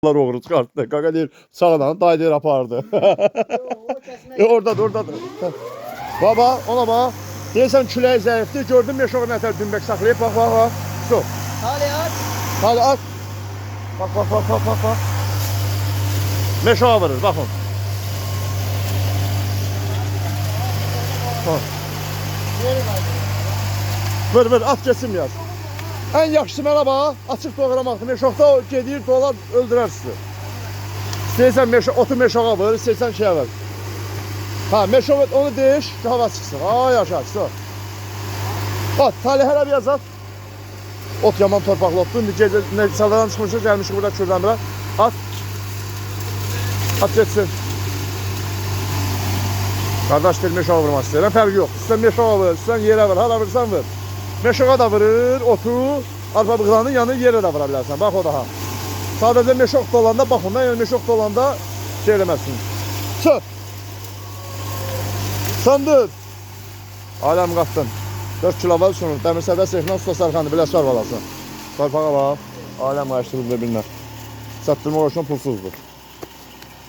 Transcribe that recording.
Oğru çıxartdı. Qaqa deyir, sağdan, dayı deyir, apardı. Oradadır, oradadır. Baba, ona bax. Deyirsən küləyi zəifdir, gördün meşoğu nətər dümbək saxlayıb, bax, bax, bax. Su. Hadi at. Hadi at. Bak, bak, bak, bak, bak, bak. Meşoğa vurur, baxın. Vır, vır, at geçsin yaz. En yaxşısı mənə bax, açıq doğramaqdır. Meşoqda gedir, dolar, öldürər sizi. İstəyirsən otu meşoğa vur, istəyirsən şeyə vur. Ha, meşoğa onu deyiş, ki hava çıxsın. Ay, yaşa, su. Bak, talih hələ bir yazat. Ot yaman torpaqlı otdur. Gecə saldadan çıxmışıq, gəlmişik burada kürdəmirə. At. At geçsin. Qardaş bir meşoğa vurmaq istəyirəm, fərqi yox. İstəyirsən meşoğa vur, istəyirsən yerə vur, hala vursan vur. Meşoğa da vurur, otu, arpa bığlanın yanı yerə də vura bilərsən. Bax o daha. Sadəcə meşoq dolanda baxın, yəni meşoq dolanda şey eləməzsin. Çıx. Söndür. Aləm qatdın. 4 kilo sunur. Dəmir sədə seyxlə usta sarxandı. Biləs var balasın. Torpağa bax. Aləm qaçdırıb bir-birinə. Satdırma uğraşına pulsuzdur.